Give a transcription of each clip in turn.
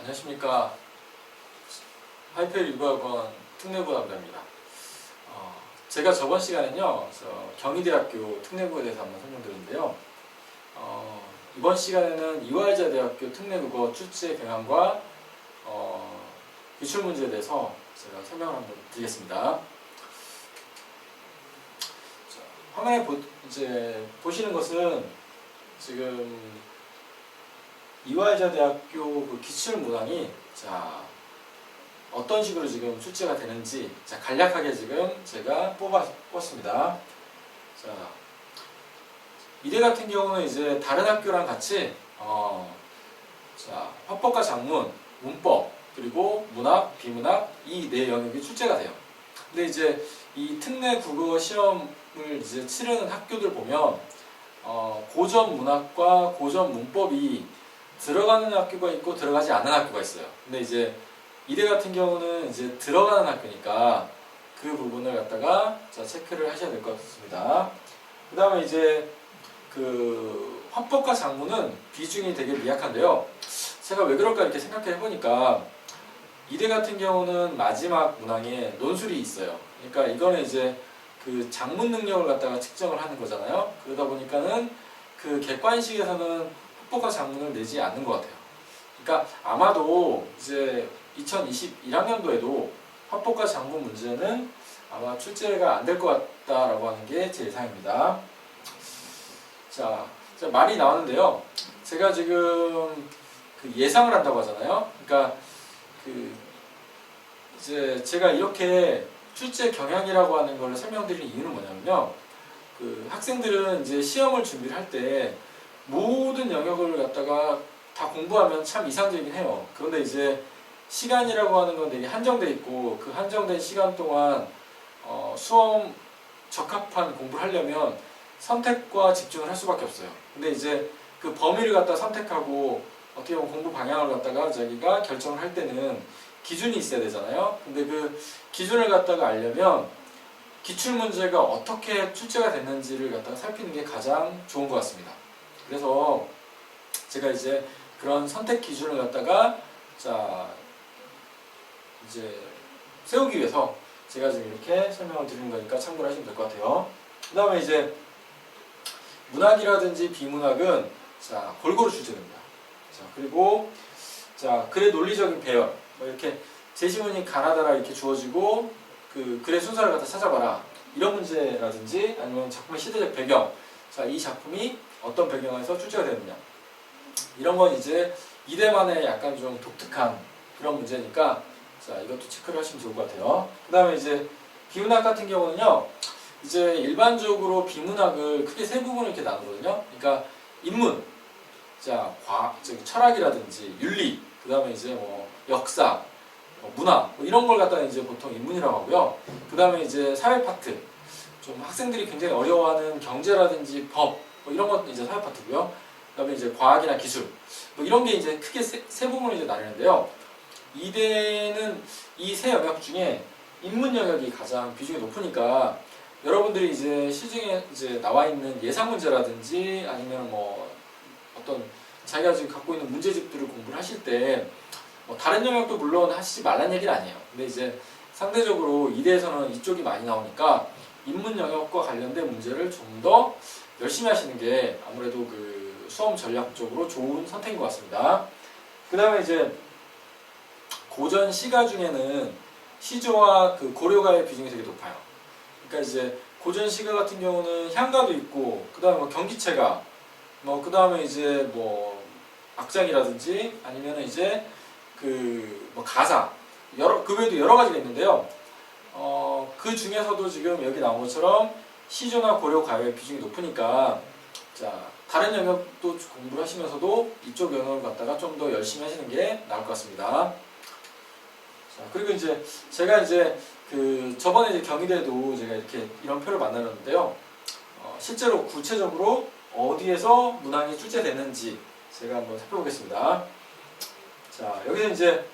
안녕하십니까. 하이페이 리뷰학원 특례부 담당입니다. 제가 저번 시간에는요, 경희대학교 특례부에 대해서 한번 설명드렸는데요. 이번 시간에는 이화여자대학교 특례국어 출제 경향과 기출문제에 대해서 제가 설명을 한번 드리겠습니다. 자, 화면에 보시는 것은 지금 이화여자대학교 그 기출문항이 어떤 식으로 지금 출제가 되는지 간략하게 지금 제가 뽑았습니다. 자, 이대 같은 경우는 이제 다른 학교랑 같이 화법과 작문, 문법, 그리고 문학, 비문학 이 네 영역이 출제가 돼요. 근데 이제 이 특례 국어 시험을 이제 치르는 학교들 보면 고전 문학과 고전 문법이 들어가는 학교가 있고 들어가지 않는 학교가 있어요. 근데 이제 이대 같은 경우는 이제 들어가는 학교니까 그 부분을 갖다가 체크를 하셔야 될 것 같습니다. 그 다음에 이제 그 화법과 작문은 비중이 되게 미약한데요. 제가 왜 그럴까 이렇게 생각해 보니까 이대 같은 경우는 마지막 문항에 논술이 있어요. 그러니까 이거는 이제 그 작문 능력을 갖다가 측정을 하는 거잖아요. 그러다 보니까는 그 객관식에서는 화법과 작문을 내지 않는 것 같아요. 그러니까 아마도 이제 2021학년도에도 화법과 작문 문제는 아마 출제가 안 될 것 같다라고 하는 게 제 예상입니다. 자, 말이 나왔는데요. 제가 지금 그 예상을 한다고 하잖아요. 그러니까 그 이제 제가 이렇게 출제 경향이라고 하는 걸 설명드리는 이유는 뭐냐면요. 그 학생들은 이제 시험을 준비를 할 때 모든 영역을 갖다가 다 공부하면 참 이상적이긴 해요. 그런데 이제 시간이라고 하는 건 되게 한정돼 있고 그 한정된 시간 동안 수험 적합한 공부를 하려면 선택과 집중을 할 수밖에 없어요. 근데 이제 그 범위를 갖다 선택하고 어떻게 보면 공부 방향을 갖다가 자기가 결정을 할 때는 기준이 있어야 되잖아요. 근데 그 기준을 갖다가 알려면 기출문제가 어떻게 출제가 됐는지를 갖다가 살피는 게 가장 좋은 것 같습니다. 그래서 제가 이제 그런 선택 기준을 갖다가 이제 세우기 위해서 제가 지금 이렇게 설명을 드리는 거니까 참고를 하시면 될 것 같아요. 그 다음에 이제 문학이라든지 비문학은 골고루 출제됩니다. 그리고 글의 논리적인 배열, 이렇게 제시문이 가나다라 이렇게 주어지고 그 글의 순서를 갖다 찾아봐라 이런 문제라든지 아니면 작품의 시대적 배경, 이 작품이 어떤 배경에서 출제가 되느냐 이런 건 이제 이대만의 약간 좀 독특한 그런 문제니까 이것도 체크를 하시면 좋을 것 같아요. 그 다음에 이제 비문학 같은 경우는요, 이제 일반적으로 비문학을 크게 세 부분을 이렇게 나누거든요. 그러니까 인문, 철학이라든지 윤리, 그 다음에 이제 뭐 역사, 문화 이런 걸 갖다가 이제 보통 인문이라고 하고요. 그 다음에 이제 사회 파트, 좀 학생들이 굉장히 어려워하는 경제라든지 법 이런 것도 이제 사회 파트고요. 그 다음에 이제 과학이나 기술 이런 게 이제 크게 세 부분으로 이제 나뉘는데요. 이대는 이 세 영역 중에 인문 영역이 가장 비중이 높으니까 여러분들이 이제 시중에 이제 나와 있는 예상 문제라든지 아니면 뭐 어떤 자기가 지금 갖고 있는 문제집들을 공부를 하실 때 다른 영역도 물론 하시지 말라는 얘기는 아니에요. 근데 이제 상대적으로 이대에서는 이쪽이 많이 나오니까 인문 영역과 관련된 문제를 좀 더 열심히 하시는 게 아무래도 그 수험 전략적으로 좋은 선택인 것 같습니다. 그 다음에 이제 고전 시가 중에는 시조와 그 고려가의 비중이 되게 높아요. 그러니까 이제 고전 시가 같은 경우는 향가도 있고, 그 다음에 경기체가, 그 다음에 이제 악장이라든지 아니면 이제 가사, 그 외에도 여러 가지가 있는데요. 그 중에서도 지금 여기 나온 것처럼 시조나 고려 가의 비중이 높으니까 다른 영역도 공부를 하시면서도 이쪽 영역을 갖다가 좀 더 열심히 하시는 게 나을 것 같습니다. 그리고 이제 제가 이제 저번에 이제 경희대도 제가 이렇게 이런 표를 만들었는데요. 실제로 구체적으로 어디에서 문항이 출제되는지 제가 한번 살펴보겠습니다. 여기는 이제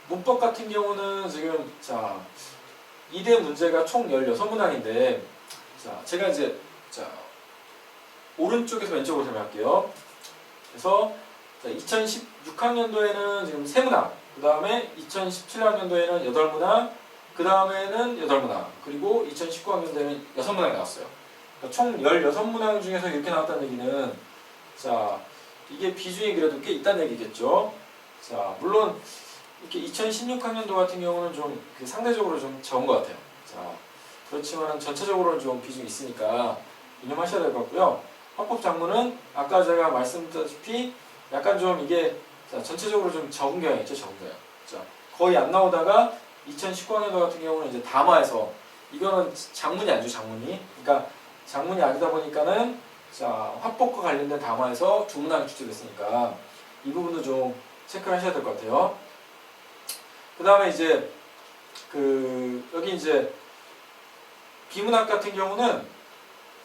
문법 같은 경우는 지금 이대 문제가 총 16문항인데 제가 이제 오른쪽에서 왼쪽으로 설명할게요. 그래서 자, 2016학년도에는 지금 3문항, 그 다음에 2017학년도에는 8문항, 그 다음에는 8문항, 그리고 2019학년도에는 6문항이 나왔어요. 그러니까 총 16문항 중에서 이렇게 나왔다는 얘기는, 자, 이게 비중이 그래도 꽤 있다는 얘기겠죠. 자, 물론 이렇게 2016학년도 같은 경우는 좀 상대적으로 좀 적은 것 같아요. 자, 그렇지만 전체적으로는 좀 비중이 있으니까 유념하셔야 될 것 같고요. 화법작문은 아까 제가 말씀드렸다시피 약간 좀 이게, 자, 전체적으로 좀 적은 경향이 있죠. 적은 경향. 자, 거의 안 나오다가 2019학년도 같은 경우는 이제 담화에서, 이거는 작문이 아니죠. 작문이. 그러니까 작문이 아니다 보니까는, 자, 화법과 관련된 담화에서 2문항이 출제됐으니까 이 부분도 좀 체크를 하셔야 될 것 같아요. 그 다음에 이제 여기 이제 비문학 같은 경우는,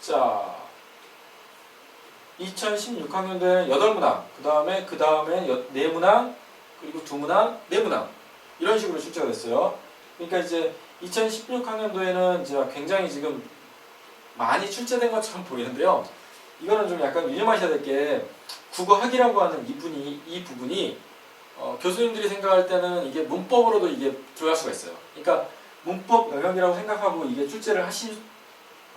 자, 2016학년도에는 8문항, 그 다음에 4문항, 그리고 2문항, 4문항 이런 식으로 출제가 됐어요. 그러니까 이제 2016학년도에는 제가 굉장히 지금 많이 출제된 것처럼 보이는데요. 이거는 좀 약간 유념하셔야 될 게, 국어학이라고 하는 이 부분이 교수님들이 생각할 때는 이게 문법으로도 이게 들어갈 수가 있어요. 그러니까 문법 영역이라고 생각하고 이게 출제를 하실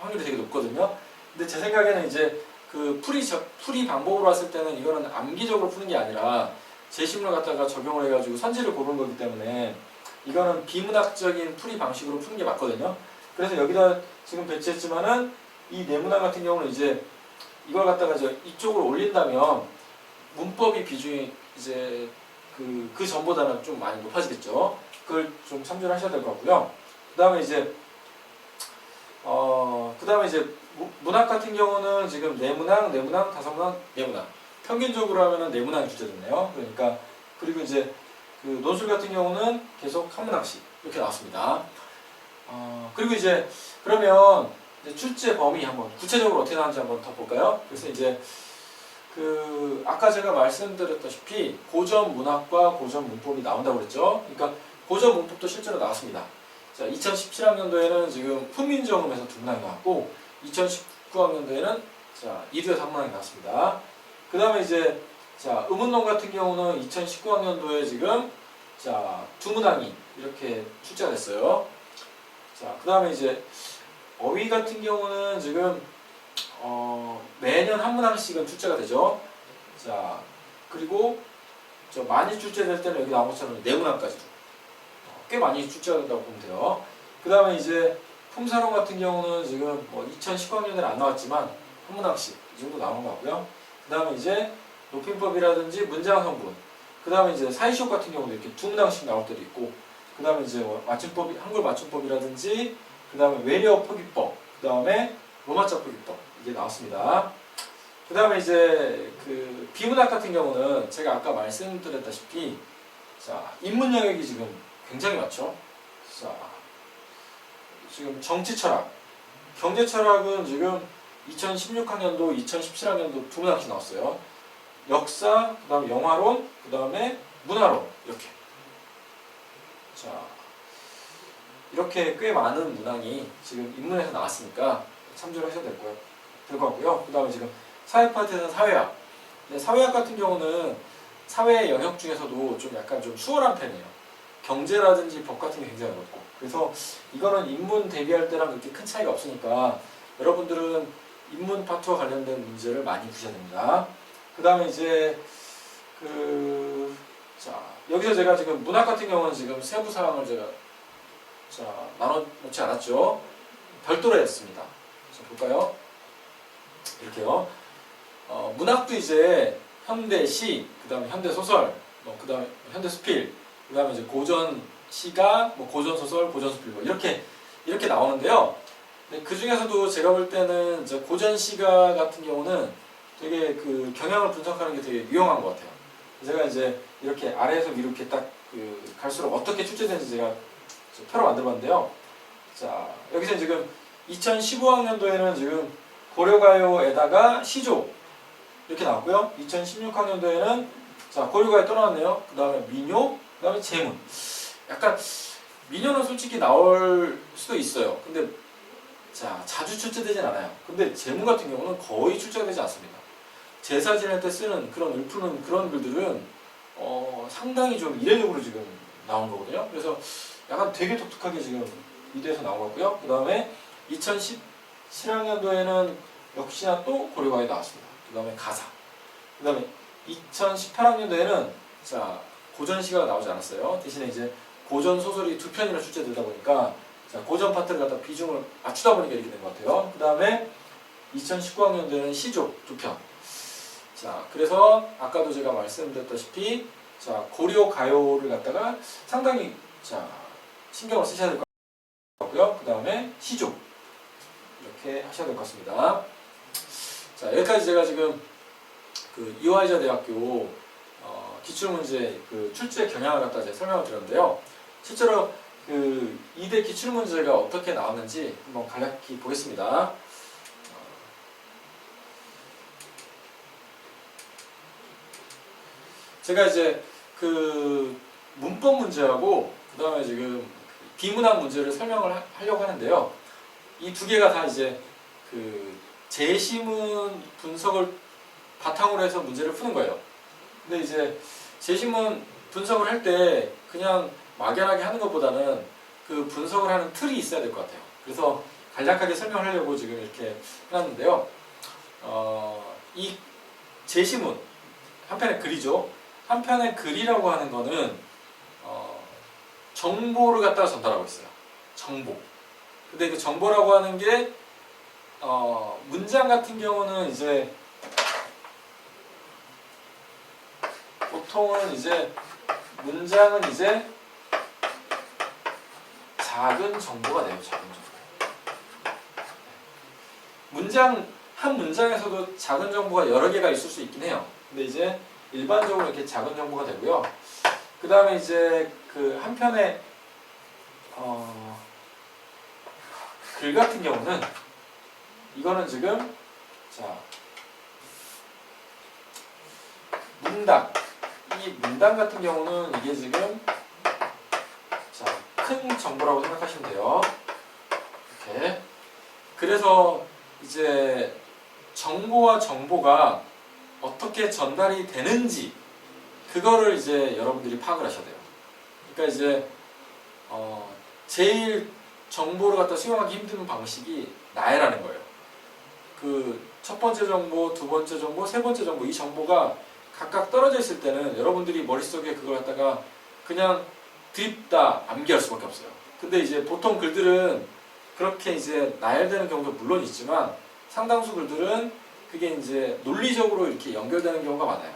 확률이 되게 높거든요. 근데 제 생각에는 이제 풀이 방법으로 봤을 때는 이거는 암기적으로 푸는 게 아니라 제시문을 갖다가 적용을 해가지고 선지를 고르는 거기 때문에 이거는 비문학적인 풀이 방식으로 푸는 게 맞거든요. 그래서 여기다 지금 배치했지만은 이 네문학 같은 경우는 이제 이걸 갖다가 이쪽으로 올린다면 문법이 비중이 이제 그 전보다는 좀 많이 높아지겠죠. 그걸 좀 참조를 하셔야 될 것 같고요. 그 다음에 이제 문학 같은 경우는 지금 4문항, 5문항, 4문항. 평균적으로 하면은 4문항이 출제됐네요. 그러니까, 그리고 이제 논술 같은 경우는 계속 1문항씩 이렇게 나왔습니다. 그리고 이제 그러면 이제 출제 범위 한번 구체적으로 어떻게 나왔는지 한번 더 볼까요? 그래서 이제 아까 제가 말씀드렸다시피 고전 문학과 고전 문법이 나온다고 그랬죠. 그러니까 고전 문법도 실제로 나왔습니다. 자, 2017학년도에는 지금 훈민정음에서 2문항이 나왔고 2019학년도에는 자, 2두에서 1문항이 나왔습니다. 그 다음에 이제 자, 음운론 같은 경우는 2019학년도에 지금 자, 2문항이 이렇게 출제가 됐어요. 자, 그 다음에 이제 어휘 같은 경우는 지금 매년 1문항씩은 출제가 되죠. 자, 그리고 많이 출제될 때는 여기 나온 것처럼 4문항까지도 꽤 많이 출제가 된다고 보면 돼요. 그 다음에 이제 품사론 같은 경우는 지금 2019학년에는 안 나왔지만 1문항씩 이 정도 나온 것 같고요. 그 다음에 이제 높임법이라든지 문장 성분, 그 다음에 이제 사이시옷 같은 경우도 이렇게 2문항씩 나올 때도 있고, 그 다음에 이제 맞춤법, 한글 맞춤법이라든지, 그 다음에 외래어 표기법, 그 다음에 로마자 표기법 이게 나왔습니다. 그 다음에 이제 비문학 같은 경우는 제가 아까 말씀드렸다시피 자, 인문 영역이 지금 굉장히 많죠. 자, 지금 정치 철학, 경제 철학은 지금 2016학년도, 2017학년도 2문항씩 나왔어요. 역사, 그 다음에 영화론, 그 다음에 문화론 이렇게. 자, 이렇게 꽤 많은 문항이 지금 인문에서 나왔으니까 참조를 하셔도 될 것 같고요. 그 다음에 지금 사회 파트에서는 사회학. 근데 사회학 같은 경우는 사회 영역 중에서도 좀 약간 좀 수월한 편이에요. 경제라든지 법 같은 게 굉장히 어렵고. 그래서 이거는 인문 대비할 때랑 그렇게 큰 차이가 없으니까 여러분들은 인문 파트와 관련된 문제를 많이 푸셔야 됩니다. 그 다음에 이제 자, 여기서 제가 지금 문학 같은 경우는 지금 세부 사항을 제가 나눠놓지 않았죠. 별도로 했습니다. 자, 볼까요? 이렇게요. 문학도 이제 현대 시, 그 다음에 현대 소설, 그 다음에 현대 수필, 그 다음에 이제 고전 시가, 고전 소설, 고전 수필 이렇게 나오는데요. 그 중에서도 제가 볼 때는 이제 고전 시가 같은 경우는 되게 경향을 분석하는 게 되게 유용한 것 같아요. 제가 이제 이렇게 아래에서 위로 이렇게 딱 갈수록 어떻게 출제되는지 제가 표로 만들어봤는데요. 자, 여기서 지금 2015학년도에는 지금 고려가요에다가 시조 이렇게 나왔고요. 2016학년도에는 자, 고려가요 또 나왔네요. 그 다음에 민요, 그 다음에 제문. 약간 민요는 솔직히 나올 수도 있어요. 근데 자, 자주 출제되진 않아요. 근데 제문 같은 경우는 거의 출제가 되지 않습니다. 제사 지낼 때 쓰는 그런 읊푸는 그런 글들은 상당히 좀 이례적으로 지금 나온 거거든요. 그래서 약간 되게 독특하게 지금 미대에서 나온 거고요. 그 다음에 2017학년도에는 역시나 또 고려가에 나왔습니다. 그 다음에 가사. 그 다음에 2018학년도에는 자 고전시가 나오지 않았어요. 대신에 이제 고전 소설이 2편이나 출제되다 보니까 자 고전 파트를 갖다 비중을 맞추다 보니까 이렇게 된 것 같아요. 그 다음에 2019학년도에는 시족 2편. 자 그래서 아까도 제가 말씀드렸다시피 자 고려 가요를 갖다가 상당히 자 신경을 쓰셔야 될 것 같고요. 그 다음에 시족 이렇게 하셔야 될 것 같습니다. 자 여기까지 제가 지금 그 이화여자 대학교 기출문제 그 출제 경향을 갖다 제가 설명을 드렸는데요. 실제로 그 2대 기출문제가 어떻게 나왔는지 한번 간략히 보겠습니다. 제가 이제 그 문법 문제하고 그 다음에 지금 비문학 문제를 설명을 하려고 하는데요. 이 두 개가 다 이제 그 제시문 분석을 바탕으로 해서 문제를 푸는 거예요. 근데 이제 제시문 분석을 할 때 그냥 막연하게 하는 것보다는 그 분석을 하는 틀이 있어야 될 것 같아요. 그래서 간략하게 설명을 하려고 지금 이렇게 해놨는데요. 이 제시문, 한편의 글이죠. 한편의 글이라고 하는 거는 정보를 갖다가 전달하고 있어요. 정보. 근데 그 정보라고 하는 게 문장 같은 경우는 이제 보통은 이제 문장은 이제 작은 정보가 돼요. 작은 정보. 문장 한 문장에서도 작은 정보가 여러 개가 있을 수 있긴 해요. 근데 이제 일반적으로 이렇게 작은 정보가 되고요. 그 다음에 이제 그 한편의 글 같은 경우는 이거는 지금 자 문당 이 문당 같은 경우는 이게 지금 자 큰 정보라고 생각하시면 돼요. 이렇게 그래서 이제 정보와 정보가 어떻게 전달이 되는지 그거를 이제 여러분들이 파악을 하셔야 돼요. 그러니까 이제 제일 정보를 갖다 수용하기 힘든 방식이 나열하는 거예요. 그 첫 번째 정보, 두 번째 정보, 세 번째 정보 이 정보가 각각 떨어져 있을 때는 여러분들이 머릿속에 그걸 갖다가 그냥 드립다 암기할 수밖에 없어요. 근데 이제 보통 글들은 그렇게 이제 나열되는 경우도 물론 있지만 상당수 글들은 그게 이제 논리적으로 이렇게 연결되는 경우가 많아요.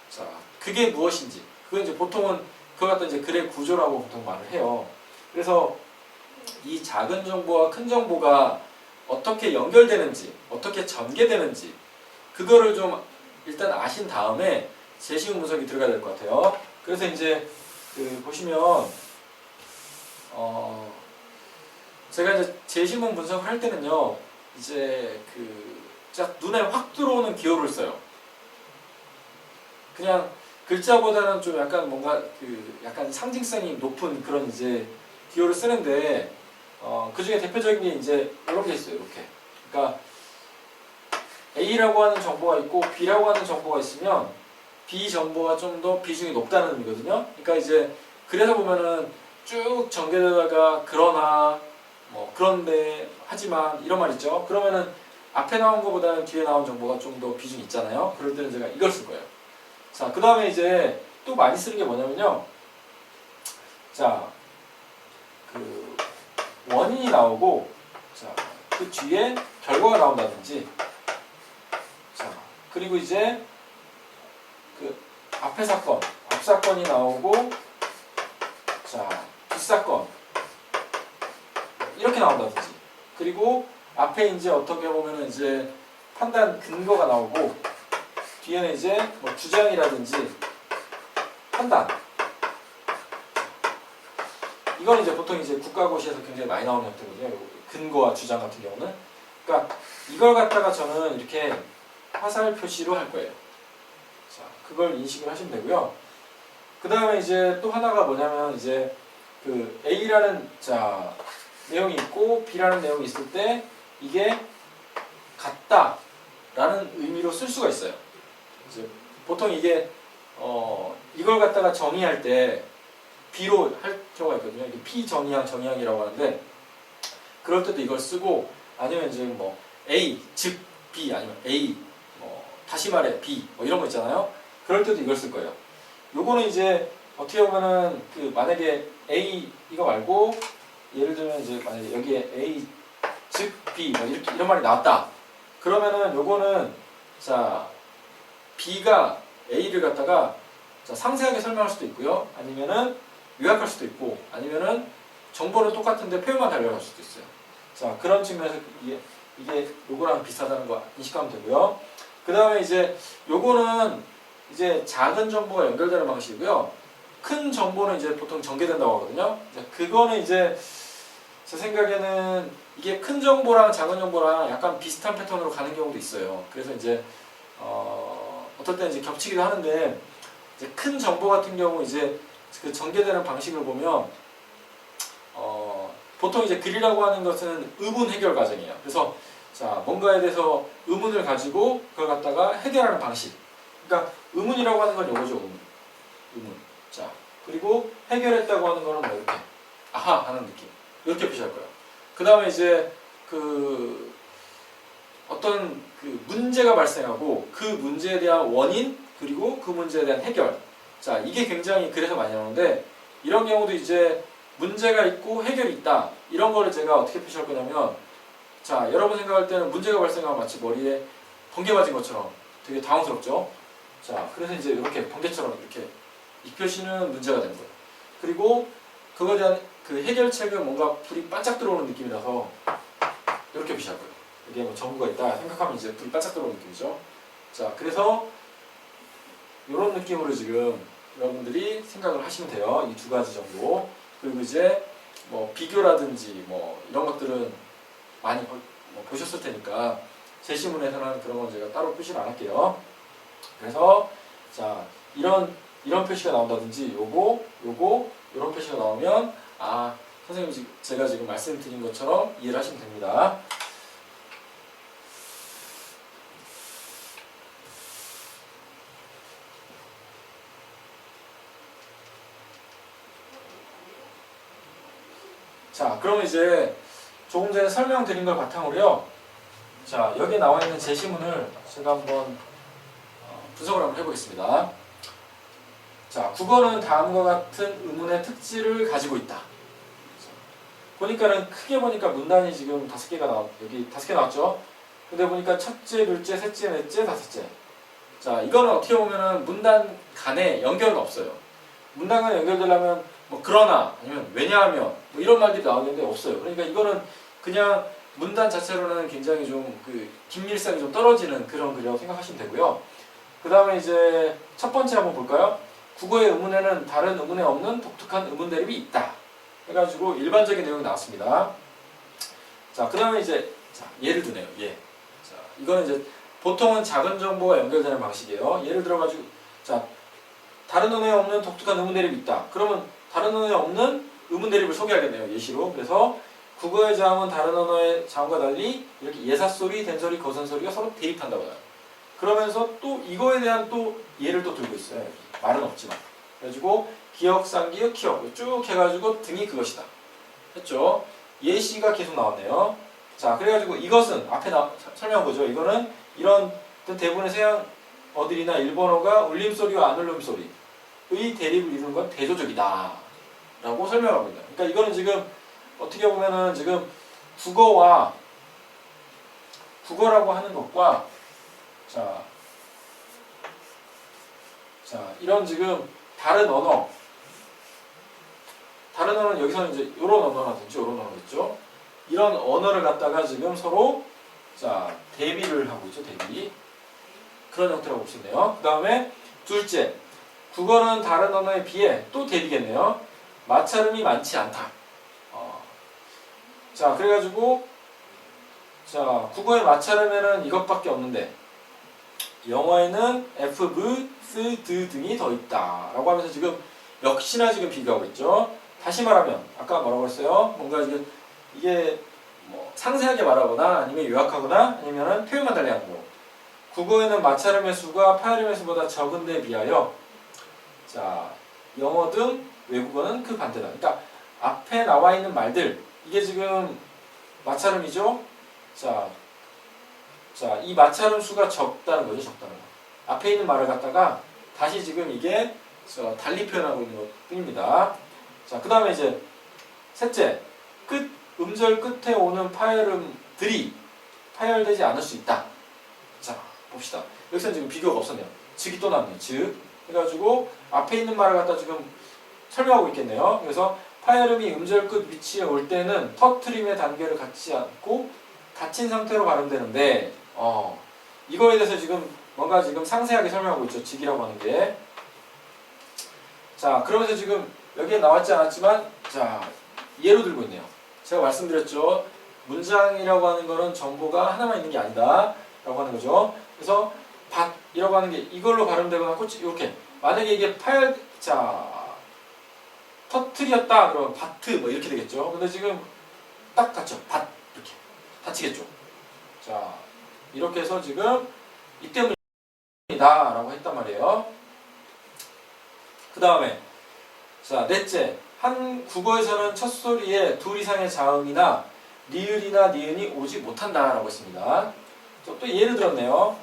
자, 그게 무엇인지. 그건 이제 보통은 그걸 갖다 이제 글의 구조라고 보통 말을 해요. 그래서 이 작은 정보와 큰 정보가 어떻게 연결되는지, 어떻게 전개되는지, 그거를 좀 일단 아신 다음에 제시문 분석이 들어가야 될 것 같아요. 그래서 이제 그 보시면 제가 이제 제시문 분석을 할 때는요, 이제 그 딱 눈에 확 들어오는 기호를 써요. 그냥 글자보다는 좀 약간 뭔가 그 약간 상징성이 높은 그런 이제 기호를 쓰는데 그 중에 대표적인 게 이제 이런 게 있어요. 이렇게. 그러니까 A라고 하는 정보가 있고 B라고 하는 정보가 있으면 B 정보가 좀 더 비중이 높다는 의미거든요. 그러니까 이제 그래서 보면은 쭉 전개되다가 그러나 뭐 그런데 하지만 이런 말 있죠. 그러면은 앞에 나온 것보다는 뒤에 나온 정보가 좀 더 비중이 있잖아요. 그럴 때는 제가 이걸 쓸 거예요. 자, 그 다음에 이제 또 많이 쓰는 게 뭐냐면요. 자, 그 원인이 나오고 자, 그 뒤에 결과가 나온다든지 자, 그리고 이제 그 앞에 사건, 앞 사건이 나오고 자, 뒷사건 이렇게 나온다든지 그리고 앞에 이제 어떻게 보면은 이제 판단 근거가 나오고 뒤에는 이제 뭐 주장이라든지 판단 이건 이제 보통 이제 국가고시에서 굉장히 많이 나오는 형태거든요. 근거와 주장 같은 경우는 그러니까 이걸 갖다가 저는 이렇게 화살 표시로 할 거예요. 자, 그걸 인식을 하시면 되고요. 그 다음에 이제 또 하나가 뭐냐면 이제 그 A라는 자 내용이 있고 B라는 내용이 있을 때 이게 같다 라는 의미로 쓸 수가 있어요. 이제 보통 이게 이걸 갖다가 정의할 때 B로 할 경우가 있거든요. 이게 P 정의항 정의항이라고 하는데 그럴 때도 이걸 쓰고 아니면 이제 뭐 A 즉 B 아니면 A 뭐 다시 말해 B 뭐 이런 거 있잖아요. 그럴 때도 이걸 쓸 거예요. 요거는 이제 어떻게 보면은 그 만약에 A 이거 말고 예를 들면 이제 만약에 여기에 A 즉 B 뭐 이렇게 이런 말이 나왔다. 그러면은 요거는 자 B가 A를 갖다가 자, 상세하게 설명할 수도 있고요. 아니면은 요약할 수도 있고 아니면은 정보는 똑같은데 표현만 달려갈 수도 있어요. 자 그런 측면에서 이게 요거랑 비슷하다는 거 인식하면 되고요. 그 다음에 이제 요거는 이제 작은 정보가 연결되는 방식이고요. 큰 정보는 이제 보통 전개된다고 하거든요. 그거는 이제 제 생각에는 이게 큰 정보랑 작은 정보랑 약간 비슷한 패턴으로 가는 경우도 있어요. 그래서 이제 어떨 때는 이제 겹치기도 하는데 이제 큰 정보 같은 경우 이제 그 전개되는 방식을 보면 보통 이제 글이라고 하는 것은 의문 해결 과정이에요. 그래서 자 뭔가에 대해서 의문을 가지고 그걸 갖다가 해결하는 방식. 그러니까 의문이라고 하는 건 요거죠. 의문. 자 그리고 해결했다고 하는 거는 뭐 이렇게 아하 하는 느낌. 이렇게 표시할 거예요. 그 다음에 이제 그 어떤 그 문제가 발생하고 그 문제에 대한 원인 그리고 그 문제에 대한 해결. 자 이게 굉장히 그래서 많이 나오는데 이런 경우도 이제 문제가 있고 해결이 있다. 이런 거를 제가 어떻게 표시할 거냐면 자 여러분 생각할 때는 문제가 발생하면 마치 머리에 번개 맞은 것처럼 되게 당황스럽죠. 자 그래서 이제 이렇게 번개처럼 이렇게 이 표시는 문제가 되는 거예요. 그리고 그거에 대한 그 해결책은 뭔가 불이 반짝 들어오는 느낌이라서 이렇게 표시할 거예요. 이게 뭐 정보가 있다 생각하면 이제 불이 반짝 들어오는 느낌이죠. 자 그래서 이런 느낌으로 지금 여러분들이 생각을 하시면 돼요. 이 두 가지 정도. 그리고 이제 뭐 비교라든지 뭐 이런 것들은 많이 보셨을 테니까 제시문에서는 그런 건 제가 따로 표시를 안 할게요. 그래서 자 이런 표시가 나온다든지 요거 이런 표시가 나오면 아 선생님 제가 지금 말씀드린 것처럼 이해를 하시면 됩니다. 자 그러면 이제 조금 전에 설명드린 걸 바탕으로요. 자 여기에 나와 있는 제시문을 제가 한번 분석을 한번 해보겠습니다. 자 국어는 다음과 같은 의문의 특질을 가지고 있다. 보니까는 크게 보니까 문단이 지금 5개가 여기 5개 나왔죠. 근데 보니까 첫째, 둘째, 셋째, 넷째, 다섯째. 자 이거는 어떻게 보면은 문단 간에 연결은 없어요. 문단 간에 연결되려면 뭐 그러나 아니면 왜냐하면 뭐 이런 말들이 나오는데 없어요. 그러니까 이거는 그냥 문단 자체로는 굉장히 좀 그 긴밀성이 좀 떨어지는 그런 글이라고 생각하시면 되고요. 그 다음에 이제 첫 번째 한번 볼까요? 국어의 의문에는 다른 의문에 없는 독특한 의문 대립이 있다. 해가지고 일반적인 내용이 나왔습니다. 자, 그 다음에 이제 자, 예를 드네요. 예. 자, 이거는 이제 보통은 작은 정보가 연결되는 방식이에요. 예를 들어가지고 자, 다른 의문에 없는 독특한 의문 대립이 있다. 그러면 다른 언어에 없는 의문 대립을 소개하겠네요. 예시로. 그래서 국어의 자음은 다른 언어의 자음과 달리 이렇게 예사소리, 된소리, 거선소리가 서로 대립한다고 해요. 그러면서 또 이거에 대한 또 예를 또 들고 있어요. 말은 없지만. 그래가지고 기역, 쌍기역, 키역 쭉 해가지고 등이 그것이다. 했죠? 예시가 계속 나왔네요. 자, 그래가지고 이것은 앞에 설명한 거죠. 이거는 이런 대부분의 서양 어들이나 일본어가 울림소리와 안 울림소리의 대립을 이루는 건 대조적이다. 라고 설명하고 있다. 그러니까 이거는 지금 어떻게 보면은 지금 국어라고 하는 것과 자 이런 지금 다른 언어는 여기서는 이제 이런 언어라든지 이런 언어겠죠. 이런 언어를 갖다가 지금 서로 자 대비를 하고 있죠. 대비 그런 형태라고 볼 수 있네요. 그 다음에 둘째 국어는 다른 언어에 비해 또 대비겠네요. 마찰음이 많지 않다. 자 그래가지고 자 국어의 마찰음에는 이것밖에 없는데 영어에는 F, V, S, D 등이 더 있다 라고 하면서 지금 역시나 지금 비교하고 있죠. 다시 말하면 아까 뭐라고 했어요? 뭔가 이게 뭐 상세하게 말하거나 아니면 요약하거나 아니면 표현만 달리하는 거 국어에는 마찰음의 수가 파열음의 수보다 적은 데 비하여 자, 영어 등 외국어는 그 반대다. 그러니까 앞에 나와 있는 말들 이게 지금 마찰음이죠. 자, 이 마찰음 수가 적다는 거죠. 적다는 거. 앞에 있는 말을 갖다가 다시 지금 이게 달리 표현하고 있는 것 뿐입니다. 자, 그 다음에 이제 셋째, 음절 끝에 오는 파열음들이 파열되지 않을 수 있다. 자, 봅시다. 여기서는 지금 비교가 없었네요. 즉이 또 나왔네요. 즉 해가지고 앞에 있는 말을 갖다 지금 설명하고 있겠네요. 그래서 파열음이 음절 끝 위치에 올 때는 터트림의 단계를 갖지 않고 닫힌 상태로 발음되는데 이거에 대해서 지금 뭔가 지금 상세하게 설명하고 있죠. 직이라고 하는 게. 자, 그러면서 지금 여기에 나왔지 않았지만 자, 예로 들고 있네요. 제가 말씀드렸죠. 문장이라고 하는 거는 정보가 하나만 있는 게 아니다 라고 하는 거죠. 그래서 밭이라고 하는 게 이걸로 발음되거나 이렇게 만약에 이게 터트렸다 그러면 밭 뭐 이렇게 되겠죠. 근데 지금 딱 닫죠. 밭 이렇게 닫히겠죠. 자, 이렇게 해서 지금 이 때문이다 라고 했단 말이에요. 그 다음에 자, 넷째, 한 국어에서는 첫 소리에 둘 이상의 자음이나 리을이나 니은이 오지 못한다 라고 했습니다. 또 예를 들었네요.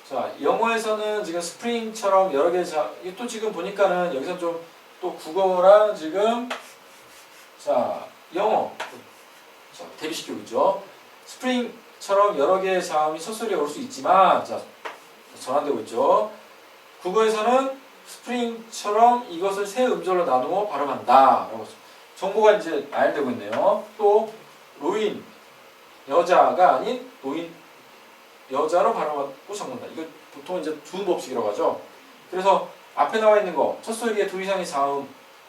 자, 영어에서는 지금 스프링처럼 여러 개 이게 또 지금 보니까는 여기서 좀 또 국어랑 지금 자, 영어 자, 대비시키고 있죠. 스프링처럼 여러 개의 자음이 첫 소리에 올 수 있지만 자, 전환되고 있죠. 국어에서는 스프링처럼 이것을 세 음절로 나누어 발음한다. 정보가 이제 나열되고 있네요. 또 노인 여자가 아닌 노인 여자로 발음하고 적는다. 이거 보통 이제 두음법칙이라고 하죠. 그래서 앞에 나와 있는 거 첫 소리에 둘 이상의 자음이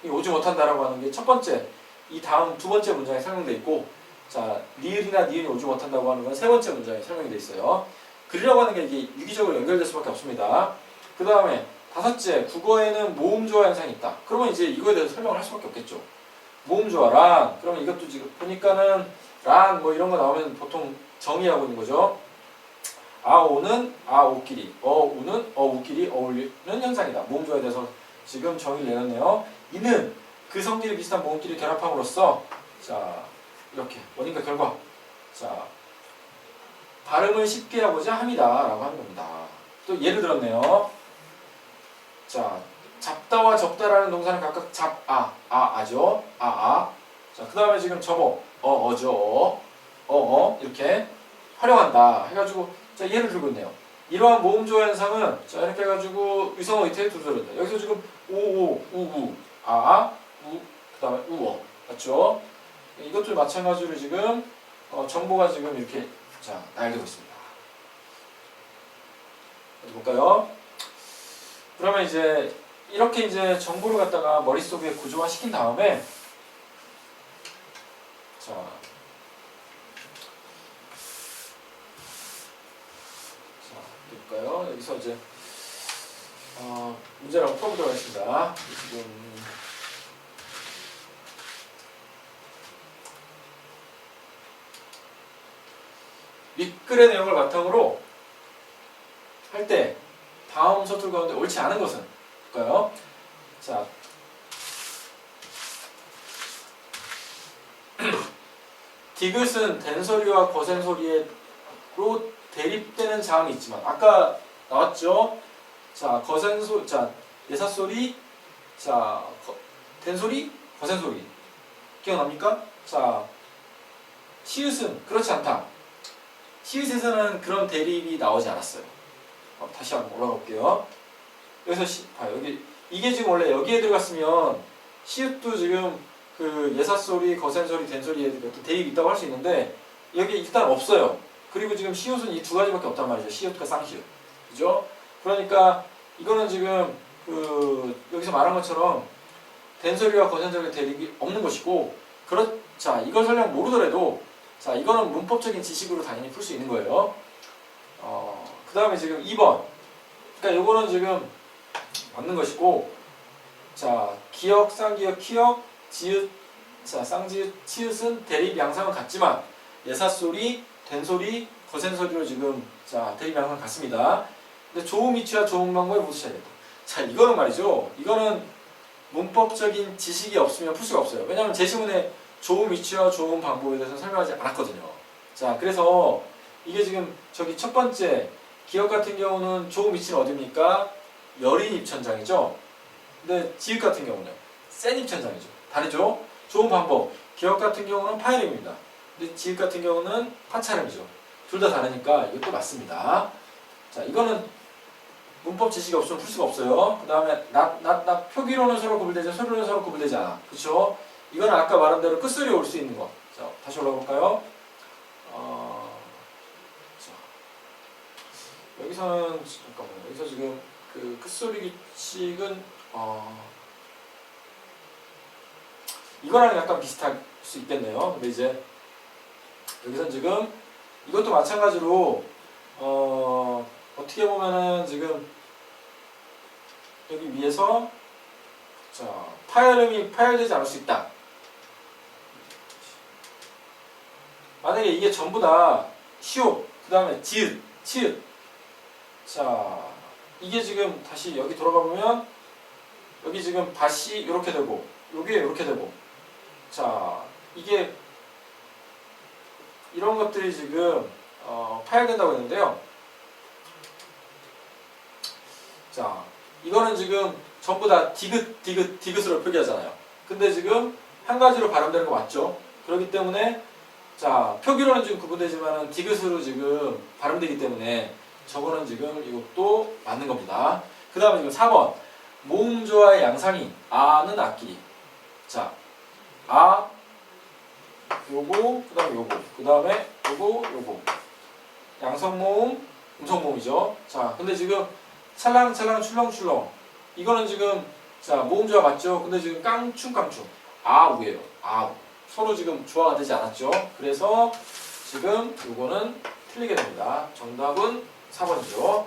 오지 못한다라고 하는 게 첫 번째 이 다음 두 번째 문장에 설명되어 있고 자, 리을이나 니은이 오지 못한다고 하는 건 세 번째 문장에 설명이 되어 있어요. 글이라고 하는 게 이게 유기적으로 연결될 수밖에 없습니다. 그 다음에 다섯째, 국어에는 모음조화 현상이 있다. 그러면 이제 이거에 대해서 설명을 할 수밖에 없겠죠. 모음조화, 란. 그러면 이것도 지금 보니까는 란 뭐 이런 거 나오면 보통 정의하고 있는 거죠. 아오는 아오끼리, 어우는 어우끼리 어울리는 현상이다. 모음조화에 대해서 지금 정의를 내렸네요. 이는 그 성질이 비슷한 모음끼리 결합함으로써 자, 이렇게 원인과 결과 자, 발음을 쉽게 하고자 함이다 라고 하는 겁니다. 또 예를 들었네요. 자, 잡다와 접다라는 동사는 각각 잡아, 아죠. 자, 그 다음에 지금 접어, 어죠. 이렇게 활용한다. 해가지고, 자, 예를 들고 있네요. 이러한 모음조화 현상은, 자, 이렇게 해가지고, 위성 의태에 두드린다. 여기서 지금, 우우, 우, 그 다음에 우어. 맞죠? 이것도 마찬가지로 지금, 정보가 지금 이렇게, 자, 나열되고 있습니다. 어디 볼까요? 그러면 이제 이렇게 이제 정보를 갖다가 머릿속에 구조화 시킨 다음에 자, 볼까요? 여기서 이제 문제를 한번 풀어보도록 하겠습니다. 지금 윗글의 내용을 바탕으로 할 때 다음 서술 가운데 옳지 않은 것은 볼까요? 자, 디귿은 된소리와 거센소리로 대립되는 자음이 있지만 아까 나왔죠? 자, 자, 예사소리, 자, 된소리, 거센소리 기억납니까? 자, 시읒은 그렇지 않다. 시읒에서는 그런 대립이 나오지 않았어요. 다시 한번 올라가 볼게요. 여기서 여기 이게 지금 원래 여기에 들어갔으면 시읒도 지금 그 예사소리, 거센소리, 된소리에 어떤 대입이 있다고 할 수 있는데 여기 일단 없어요. 그리고 지금 시읒은 이 두 가지밖에 없단 말이죠. 시읒과 쌍시읒. 그죠? 그러니까 이거는 지금 그 여기서 말한 것처럼 된소리와 거센소리의 대립이 없는 것이고 자, 이걸 설령 모르더라도 자, 이거는 문법적인 지식으로 당연히 풀 수 있는 거예요. 그 다음에 지금 2번. 그러니까 요거는 지금 맞는 것이고, 자, 기역, 쌍기역, 키역, 지읒, 자, 쌍지읒, 치읒은 대립 양상은 같지만 예사소리, 된소리, 거센 소리로 지금 자 대립이 항상 같습니다. 근데 좋은 위치와 좋은 방법을 모두 쳐야겠다. 자 이거는 말이죠. 이거는 문법적인 지식이 없으면 풀 수가 없어요. 왜냐하면 제시문에 좋은 위치와 좋은 방법에 대해서 설명하지 않았거든요. 자 그래서 이게 지금 저기 첫 번째 기억 같은 경우는 좋은 위치는 어디입니까? 여린 입천장이죠. 근데 지읒 같은 경우는 센 입천장이죠. 다르죠? 좋은 방법. 기억 같은 경우는 파이름입니다. 근데 지읒 같은 경우는 파차름이죠. 둘 다 다르니까 이것도 맞습니다. 자 이거는 문법 지식이 없으면 풀 수가 없어요. 그 다음에 표기로는 서로 구분되지 소리로는 서로 구분되지 않아. 그쵸? 이거는 아까 말한 대로 끝소리 올 수 있는 거. 자 다시 올라가 볼까요? 자, 여기서는 잠깐만요. 여기서 지금 그 끝소리 규칙은 이거랑 약간 비슷할 수 있겠네요. 근데 이제 여기선 지금 이것도 마찬가지로 어떻게 보면은 지금 여기 위에서 자 파열음이 파열되지 않을 수 있다. 만약에 이게 전부 다 시옷 그 다음에 지읒, 치읒 자 이게 지금 다시 여기 돌아가 보면 여기 지금 밭이 이렇게 되고 여기에 이렇게 되고 자 이게 이런 것들이 지금 파열된다고 했는데요. 자 이거는 지금 전부 다 디귿, 디귿, 디귿으로 표기하잖아요. 근데 지금 한 가지로 발음되는 거 맞죠? 그렇기 때문에 자 표기로는 지금 구분되지만 디귿으로 지금 발음되기 때문에 저거는 지금 이것도 맞는 겁니다. 그 다음에 지금 4번 모음조화의 양상이 아는 악기 자 요거 그 다음에 요거 그 다음에 요거 양성모음 음성모음이죠. 자 근데 지금 찰랑찰랑 출렁출렁 이거는 지금 자 모음조화 맞죠? 근데 지금 깡충깡충 아우예요. 아우 서로 지금 조화가 되지 않았죠? 그래서 지금 요거는 틀리게 됩니다. 정답은 4번이죠.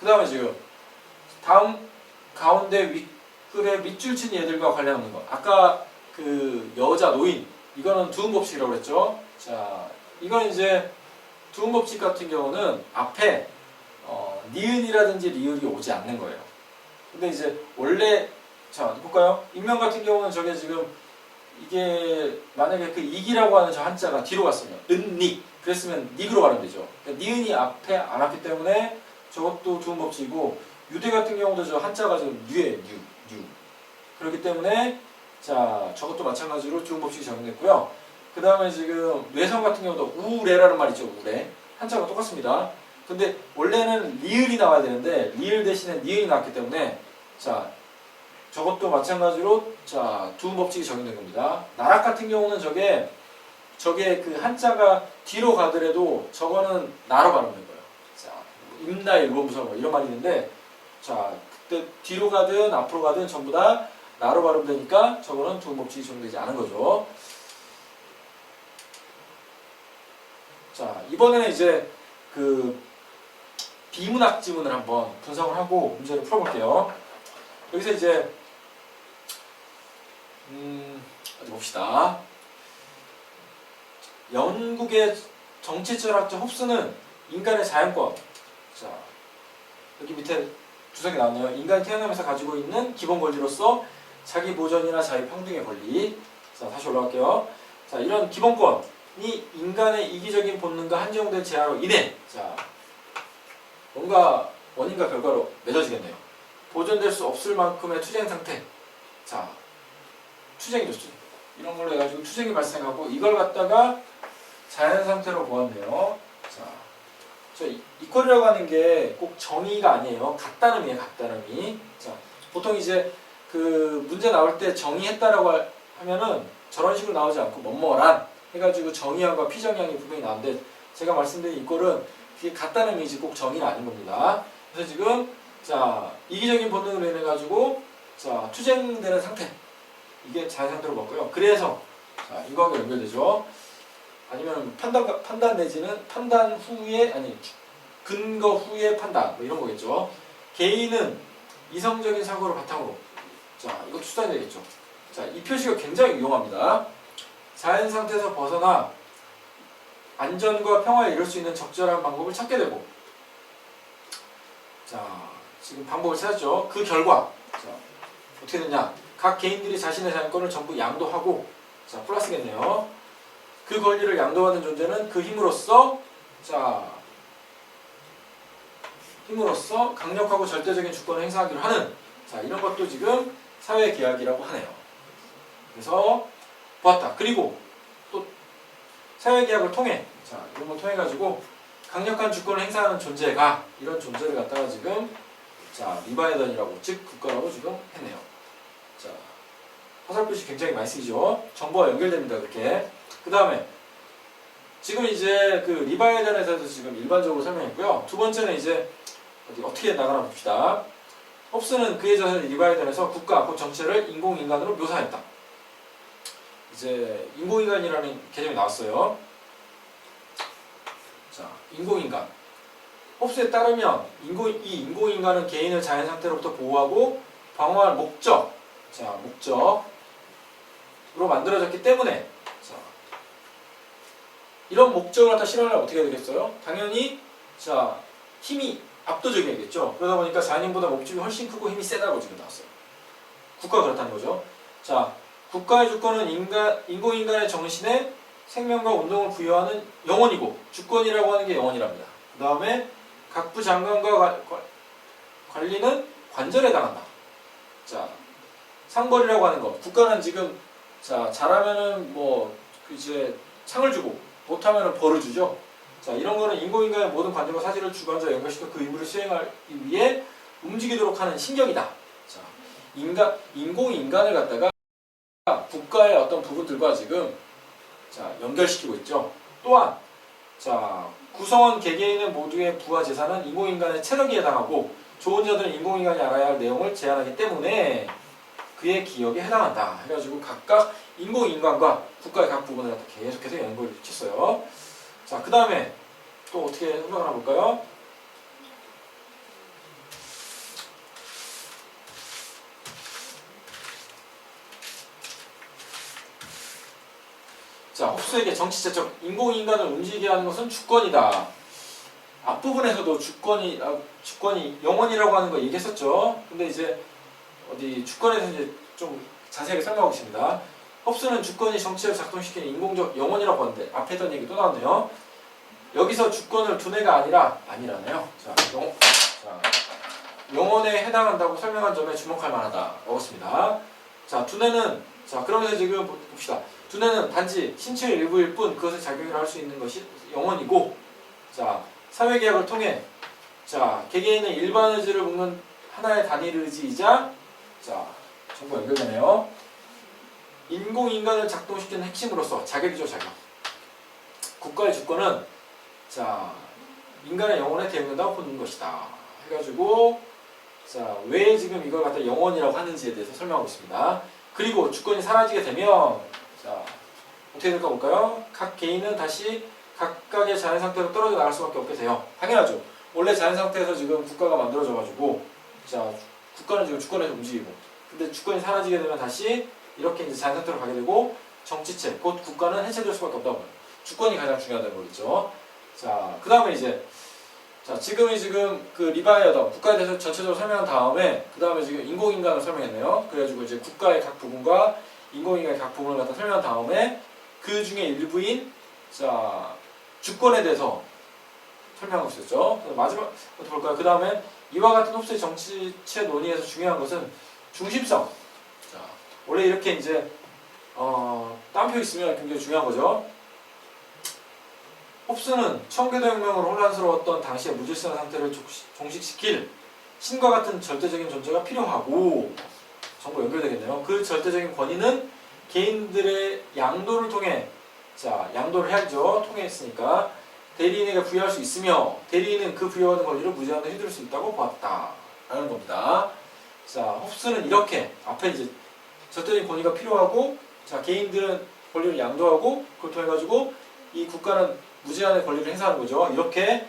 그 다음에 지금 다음 가운데 윗글에 밑줄 친 얘들과 관련하는 것 아까 그 여자 노인 이거는 두음법칙이라고 그랬죠. 자 이건 이제 두음법칙 같은 경우는 앞에 니은이라든지 리을이 오지 않는 거예요. 근데 이제 원래 자 볼까요? 익명 같은 경우는 저게 지금 이게 만약에 그 익이라고 하는 저 한자가 뒤로 갔으면 은닉 그랬으면 닉으로 발음되죠. 그러니까 니은이 앞에 안 왔기 때문에 저것도 두음법칙이고 유대 같은 경우도 저 한자가 지금 뉴에 뉴 그렇기 때문에 자 저것도 마찬가지로 두음법칙이 적용됐고요. 그 다음에 지금 뇌성 같은 경우도 우레라는 말이 있죠. 우레 한자가 똑같습니다. 근데 원래는 리을이 나와야 되는데 리을 대신에 니은이 나왔기 때문에 자 저것도 마찬가지로 자 두음법칙이 적용된 겁니다. 나락 같은 경우는 저게 그 한자가 뒤로 가더라도 저거는 나로 발음된 거예요. 자 임나 일본부서 뭐 이런 말이 있는데 자 그때 뒤로 가든 앞으로 가든 전부 다 나로 발음되니까 저거는 두음법칙이 적용되지 않은 거죠. 자 이번에는 이제 그 비문학 지문을 한번 분석을 하고 문제를 풀어볼게요. 여기서 이제 어디 봅시다. 영국의 정치철학자 홉스는 인간의 자연권 자 여기 밑에 주석이 나왔네요. 인간이 태어나면서 가지고 있는 기본 권리로서 자기 보전이나 자유 평등의 권리 자 다시 올라갈게요. 자 이런 기본권이 인간의 이기적인 본능과 한정된 제한으로 인해 자 뭔가 원인과 결과로 맺어지겠네요. 보존될 수 없을 만큼의 투쟁 상태 자 투쟁이죠. 이런 걸로 해가지고 투쟁이 발생하고 이걸 갖다가 자연 상태로 보았네요. 자, 저 이퀄이라고 하는 게 꼭 정의가 아니에요. 같다름이에요. 같다름이. 자, 보통 이제 그 문제 나올 때 정의했다라고 하면은 저런 식으로 나오지 않고 뭐뭐란 해가지고 정의형과 피정의형이 분명히 나오는데 제가 말씀드린 이퀄은 그게 같다는 의미지 꼭 정의는 아닌 겁니다. 그래서 지금 자 이기적인 본능으로 인해 가지고 자 투쟁되는 상태 이게 자연 상태로 봤고요. 그래서 자 이거하고 연결되죠. 아니면 판단 내지는 판단 후에 아니 근거 후에 판단 뭐 이런 거겠죠. 개인은 이성적인 사고를 바탕으로 자 이거 추산이 되겠죠. 자 이 표시가 굉장히 유용합니다. 자연 상태에서 벗어나 안전과 평화에 이룰 수 있는 적절한 방법을 찾게 되고, 자, 지금 방법을 찾았죠. 그 결과, 자, 어떻게 되냐? 각 개인들이 자신의 자연권을 전부 양도하고, 자, 플러스겠네요. 그 권리를 양도받은 존재는 그 힘으로써, 자, 강력하고 절대적인 주권을 행사하기로 하는, 자, 이런 것도 지금 사회계약이라고 하네요. 그래서 보았다. 그리고 또 사회계약을 통해, 자, 이런 걸 통해 가지고 강력한 주권을 행사하는 존재가, 이런 존재를 갖다가 지금, 자, 리바이던이라고, 즉 국가라고 지금 했네요. 자, 화살표시 굉장히 많이 쓰이죠. 정보와 연결됩니다. 그렇게. 그 다음에 지금 이제 그 리바이던에서도 지금 일반적으로 설명했고요. 두 번째는 이제 어떻게 나가나 봅시다. 홉스는 그의 자신을 리바이던에서 국가, 곧 정체를 인공인간으로 묘사했다. 이제 인공인간이라는 개념이 나왔어요. 자, 인공인간. 홉스에 따르면 이 인공인간은 개인을 자연 상태로부터 보호하고 방어할 목적, 자, 목적으로 만들어졌기 때문에, 자, 이런 목적을 갖다 실현하려면 어떻게 해야 되겠어요? 당연히, 자, 힘이 압도적이겠죠. 그러다 보니까 자연인보다 목적이 훨씬 크고 힘이 세다고 지금 나왔어요. 국가가 그렇다는 거죠. 자, 국가의 주권은 인공인간의 정신에 생명과 운동을 부여하는 영혼이고, 주권이라고 하는 게 영혼이랍니다. 그 다음에 각부 장관과 관리는 관절에 해당한다. 자, 상벌이라고 하는 것. 국가는 지금, 자, 잘하면은 뭐 이제 상을 주고, 못하면은 벌을 주죠. 자, 이런 거는 인공인간의 모든 관점과 사실을 주관자와 연결시켜 그 임무를 수행하기 위해 움직이도록 하는 신경이다. 자, 인공인간을 갖다가 국가의 어떤 부분들과 지금, 자, 연결시키고 있죠. 또한, 자, 구성원 개개인의 모두의 부와 재산은 인공인간의 체력에 해당하고, 좋은 자들은 인공인간이 알아야 할 내용을 제한하기 때문에 그의 기억에 해당한다. 해가지고 각각 인공인간과 국가의 각 부분을 갖다 계속해서 연결을 시켰어요. 자, 그 다음에 또 어떻게 설명을 하나 볼까요? 자, 홉스에게 정치체적 인공인간을 움직이게 하는 것은 주권이다. 앞부분에서도 주권이 영혼이라고 하는 거 얘기했었죠. 근데 이제 어디 주권에서 이제 좀 자세하게 설명하고 있습니다. 홉스는 주권이 정치를 작동시키는 인공적 영혼이라고 하는데, 앞에 했던 얘기 또 나왔네요. 여기서 주권을 두뇌가 아니라네요. 자, 영혼에 해당한다고 설명한 점에 주목할 만하다. 먹었습니다. 자, 두뇌는, 자, 그러면서 지금 봅시다. 두뇌는 단지 신체의 일부일 뿐 그것을 작용을 할 수 있는 것이 영혼이고, 자, 사회계약을 통해, 자, 개개인의 일반 의지를 묶는 하나의 단일 의지이자, 자, 정보 연결되네요. 인공인간을 작동시키는 핵심으로서 자격이죠, 자격. 국가의 주권은, 자, 인간의 영혼에 대응된다고 보는 것이다. 해가지고, 자, 왜 지금 이걸 갖다 영혼이라고 하는지에 대해서 설명하고 있습니다. 그리고 주권이 사라지게 되면, 자, 어떻게 될까 볼까요? 각 개인은 다시 각각의 자연 상태로 떨어져 나갈 수밖에 없게 돼요. 당연하죠. 원래 자연 상태에서 지금 국가가 만들어져가지고, 자, 국가는 지금 주권에서 움직이고, 근데 주권이 사라지게 되면 다시 이렇게 이제 자연 상태로 가게 되고, 정치체, 곧 국가는 해체될 수밖에 없다고 봐요. 주권이 가장 중요하다는 거겠죠. 자, 그 다음에 이제, 자, 지금 그 리바이어던, 국가에 대해서 전체적으로 설명한 다음에, 그 다음에 지금 인공인간을 설명했네요. 그래가지고 이제 국가의 각 부분과 인공인간의 각 부분을 갖다 설명한 다음에, 그 중에 일부인, 자, 주권에 대해서 설명하고 있었죠. 마지막, 어떻게 볼까요? 그 다음에, 이와 같은 홉스의 정치체 논의에서 중요한 것은 중심성. 자, 원래 이렇게 이제, 따옴표 있으면 굉장히 중요한 거죠. 홉스는 청교도혁명으로 혼란스러웠던 당시의 무질서한 상태를 종식시킬 신과 같은 절대적인 존재가 필요하고, 정보 연결되겠네요. 그 절대적인 권위는 개인들의 양도를 통해, 자, 양도를 해야죠. 통했으니까 대리인에게 부여할 수 있으며, 대리인은 그 부여받은 권리를 무제한으로 휘두를 수 있다고 보았다. 라는 겁니다. 자, 홉스는 이렇게 앞에 이제 절대적인 권위가 필요하고, 자, 개인들은 권리를 양도하고, 그걸 통해 가지고 이 국가는 무제한의 권리를 행사하는 거죠. 이렇게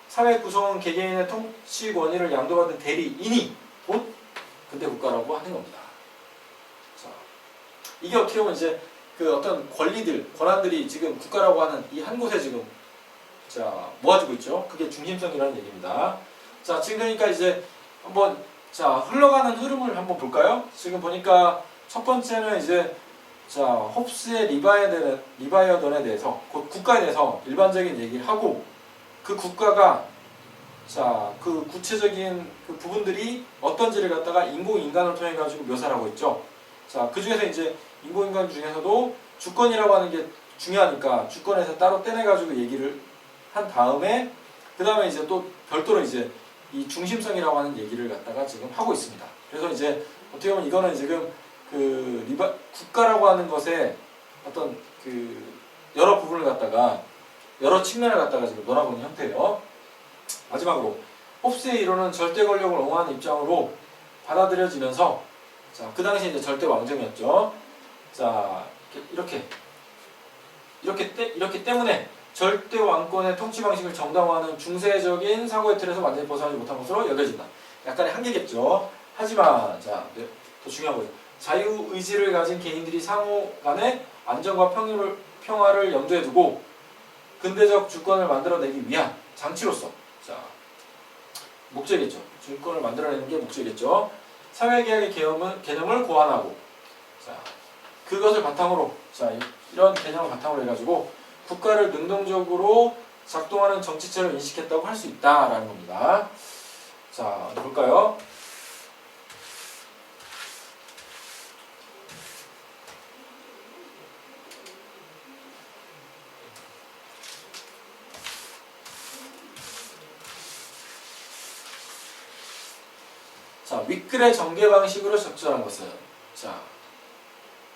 사회 구성원 개개인의 통치 권위를 양도받은 대리인이 곧 근대 국가라고 하는 겁니다. 자, 이게 어떻게 보면 이제 그 어떤 권리들, 권한들이 지금 국가라고 하는 이 한 곳에 지금 자, 모아지고 있죠. 그게 중심성이라는 얘기입니다. 자, 지금 그러니까 이제 한번 자, 흘러가는 흐름을 한번 볼까요? 지금 보니까 첫 번째는 이제 자, 홉스의 리바이어던에 대해서 곧 국가에 대해서 일반적인 얘기를 하고 그 국가가 자, 그 구체적인 그 부분들이 어떤지를 갖다가 인공인간을 통해 가지고 묘사를 하고 있죠. 자, 그 중에서 이제 인공인간 중에서도 주권이라고 하는 게 중요하니까 주권에서 따로 떼내 가지고 얘기를 한 다음에 그 다음에 이제 또 별도로 이제 이 중심성이라고 하는 얘기를 갖다가 지금 하고 있습니다. 그래서 이제 어떻게 보면 이거는 지금 그 국가라고 하는 것에 어떤 그 여러 부분을 갖다가 여러 측면을 갖다가 지금 놀아보는 형태예요. 마지막으로 홉스의 이론은 절대 권력을 옹호하는 입장으로 받아들여지면서 자, 그 당시 이제 절대 왕정이었죠. 자, 이렇기 때문에 절대 왕권의 통치 방식을 정당화하는 중세적인 사고의 틀에서 완전히 벗어나지 못한 것으로 여겨진다. 약간의 한계겠죠. 하지만 자, 더 중요한 거죠. 자유의지를 가진 개인들이 상호 간의 안정과 평화를 염두에 두고 근대적 주권을 만들어내기 위한 장치로서 자, 목적이겠죠. 주권을 만들어내는 게 목적이겠죠. 사회계약의 개념을 고안하고 자, 그것을 바탕으로 자, 이런 개념을 바탕으로 해가지고 국가를 능동적으로 작동하는 정치체로 인식했다고 할 수 있다라는 겁니다. 자, 어디 볼까요? 자, 윗글의 전개 방식으로 적절한 것은 자,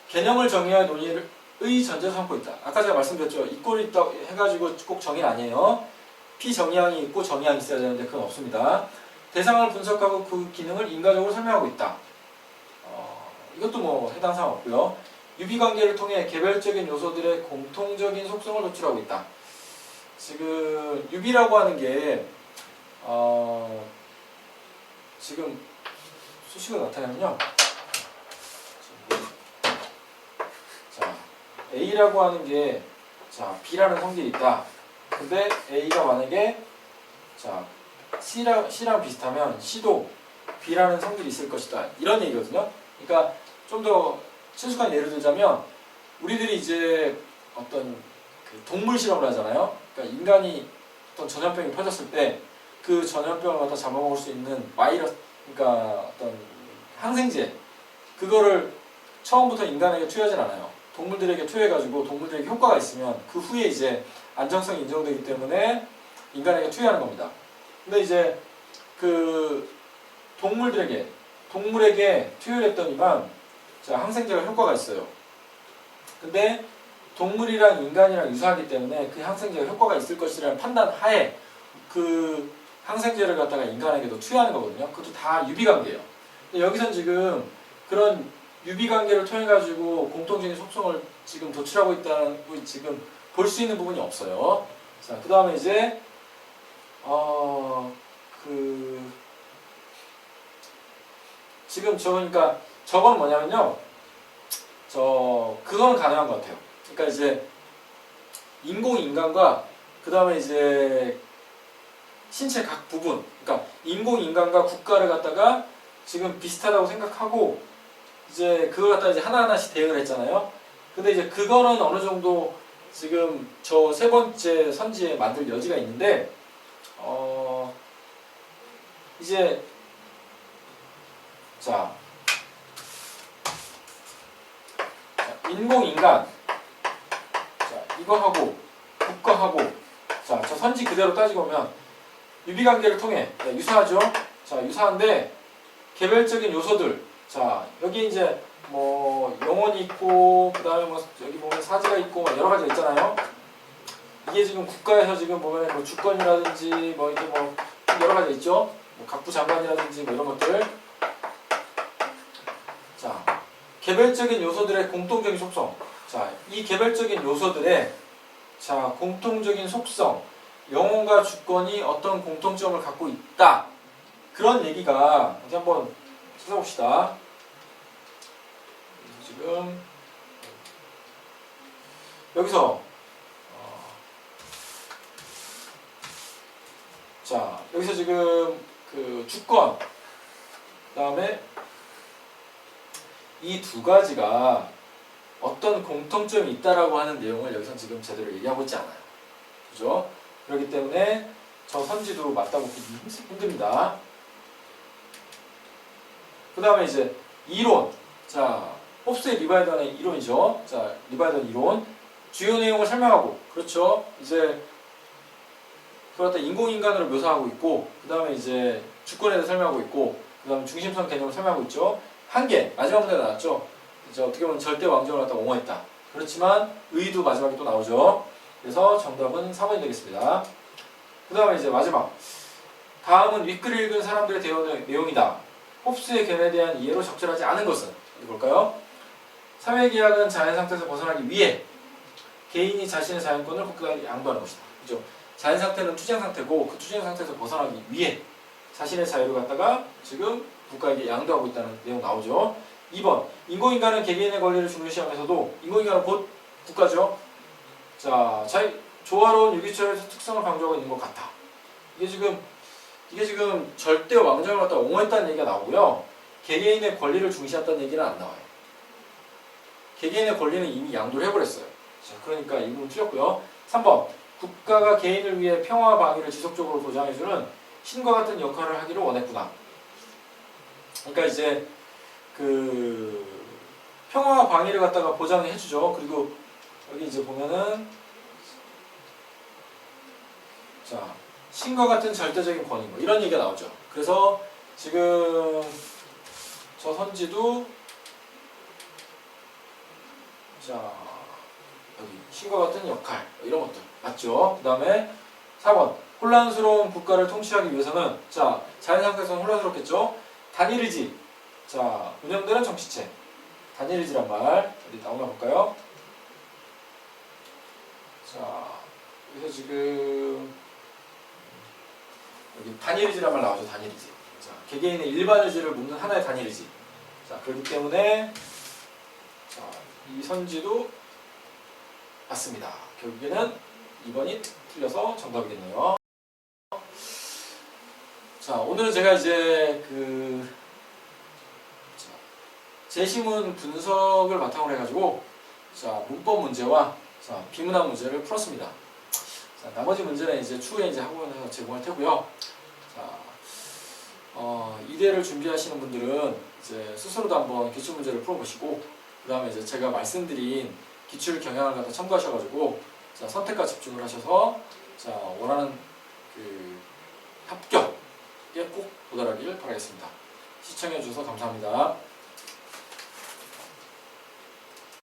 개념을 정의할 논의의 전제를 삼고 있다. 아까 제가 말씀드렸죠. 이 꼴이 있다고 해가지고 꼭 정의는 아니에요. 피정의항이 있고 정의항이 있어야 되는데 그건 없습니다. 대상을 분석하고 그 기능을 인과적으로 설명하고 있다. 이것도 뭐 해당 사항 없고요. 유비관계를 통해 개별적인 요소들의 공통적인 속성을 도출하고 있다. 지금 유비라고 하는 게 지금 수식어 나타내면요. 자, A라고 하는 게 자, B라는 성질이 있다. 근데 A가 만약에 자, C랑 비슷하면 C도 B라는 성질이 있을 것이다. 이런 얘기거든요. 그러니까 좀 더 친숙한 예를 들자면 우리들이 이제 어떤 그 동물 실험을 하잖아요. 그러니까 인간이 어떤 전염병이 퍼졌을 때 그 전염병을 갖다 잡아먹을 수 있는 바이러스, 그러니까 어떤 항생제, 그거를 처음부터 인간에게 투여하진 않아요. 동물들에게 투여해가지고 동물들에게 효과가 있으면 그 후에 이제 안정성이 인정되기 때문에 인간에게 투여하는 겁니다. 근데 이제 그 동물에게 투여를 했더니만 자, 항생제가 효과가 있어요. 근데 동물이랑 인간이랑 유사하기 때문에 그 항생제가 효과가 있을 것이라는 판단 하에 그 항생제를 갖다가 인간에게도 투여하는 거거든요. 그것도 다 유비관계예요. 근데 여기선 지금 그런 유비관계를 통해 가지고 공통적인 속성을 지금 도출하고 있다는 지금 볼 수 있는 부분이 없어요. 자, 그 다음에 이제 지금 그러니까 저건 뭐냐면요. 그건 가능한 것 같아요. 그러니까 이제 인공인간과 그 다음에 이제 신체 각 부분, 그러니까 인공인간과 국가를 갖다가 지금 비슷하다고 생각하고 이제 그걸 갖다가 이제 하나하나씩 대응을 했잖아요. 근데 이제 그거는 어느 정도 지금 저 세 번째 선지에 만들 여지가 있는데 이제 자, 인공인간 자, 이거 하고 국가하고 자, 저 선지 그대로 따지고 보면 유비관계를 통해 유사하죠. 자, 유사한데 개별적인 요소들 자, 여기 이제 뭐 영혼이 있고 그 다음에 뭐 여기 보면 사지가 있고 여러 가지가 있잖아요. 이게 지금 국가에서 지금 보면 뭐 주권이라든지 뭐 이렇게 뭐 여러 가지가 있죠. 뭐 각부 장관이라든지 뭐 이런 것들. 자, 개별적인 요소들의 공통적인 속성. 자, 이 개별적인 요소들의 자, 공통적인 속성. 영혼과 주권이 어떤 공통점을 갖고 있다. 그런 얘기가 어디 한번 찾아봅시다. 지금 여기서 자, 여기서 지금 그 주권, 그다음에 이 두 가지가 어떤 공통점이 있다라고 하는 내용을 여기서 지금 제대로 얘기하고 있지 않아요. 그죠? 그렇기 때문에 저 선지도 맞다고 보기 힘듭니다. 그 다음에 이제 이론. 자, 홉스의 리바이던의 이론이죠. 자, 리바이던 이론. 주요 내용을 설명하고, 그렇죠. 이제 그걸 갖다 인공인간으로 묘사하고 있고, 그 다음에 이제 주권에 대해서 설명하고 있고, 그 다음에 중심성 개념을 설명하고 있죠. 한계, 마지막 문제 나왔죠. 이제 어떻게 보면 절대 왕정을 갖다 옹호했다. 그렇지만 의도 마지막에 또 나오죠. 그래서 정답은 4번이 되겠습니다. 그 다음에 이제 마지막. 다음은 윗글을 읽은 사람들의 대화의 내용이다. 홉스의 견해에 대한 이해로 적절하지 않은 것은? 어디 볼까요? 사회계약은 자연상태에서 벗어나기 위해 개인이 자신의 자연권을 국가에 양도하는 것이다. 그죠? 자연상태는 투쟁상태고 그 투쟁상태에서 벗어나기 위해 자신의 자유를 갖다가 지금 국가에게 양도하고 있다는 내용 나오죠. 2번. 인공인간은 개개인의 권리를 중요시하면서도 인공인간은 곧 국가죠. 자, 조화로운 유기체의 특성을 강조하고 있는 것 같다. 이게 지금 절대 왕정을 갖다 옹호했다는 얘기가 나오고요. 개개인의 권리를 중시했다는 얘기는 안 나와요. 개개인의 권리는 이미 양도를 해버렸어요. 자, 그러니까 이 부분 틀렸고요. 3번. 국가가 개인을 위해 평화와 방위를 지속적으로 보장해주는 신과 같은 역할을 하기를 원했구나. 그러니까 이제 그 평화와 방위를 갖다가 보장해주죠. 그리고 여기 이제 보면은 자, 신과 같은 절대적인 권위 뭐 이런 얘기가 나오죠. 그래서 지금 저 선지도 자 여기 신과 같은 역할 뭐 이런 것들 맞죠? 그 다음에 4번 혼란스러운 국가를 통치하기 위해서는 자 자연상태에서는 혼란스럽겠죠? 단일의지 자 운영되는 정치체 단일의지란 말 어디 나오나 볼까요? 자 여기서 지금 여기 단일의지란 말 나오죠. 단일의지 자 개개인의 일반의지를 묻는 하나의 단일의지 자 그렇기 때문에 자, 이 선지도 맞습니다. 결국에는 2번이 틀려서 정답이겠네요. 자, 오늘은 제가 이제 그 제시문 분석을 바탕으로 해가지고 자, 문법 문제와 자, 비문학 문제를 풀었습니다. 자, 나머지 문제는 이제 추후에 이제 학원에서 제공할 테고요. 자, 이대를 준비하시는 분들은 이제 스스로도 한번 기출 문제를 풀어보시고 그 다음에 이제 제가 말씀드린 기출 경향을 갖다 참고하셔가지고 자, 선택과 집중을 하셔서 자, 원하는 그 합격에 꼭 도달하기를 바라겠습니다. 시청해주셔서 감사합니다.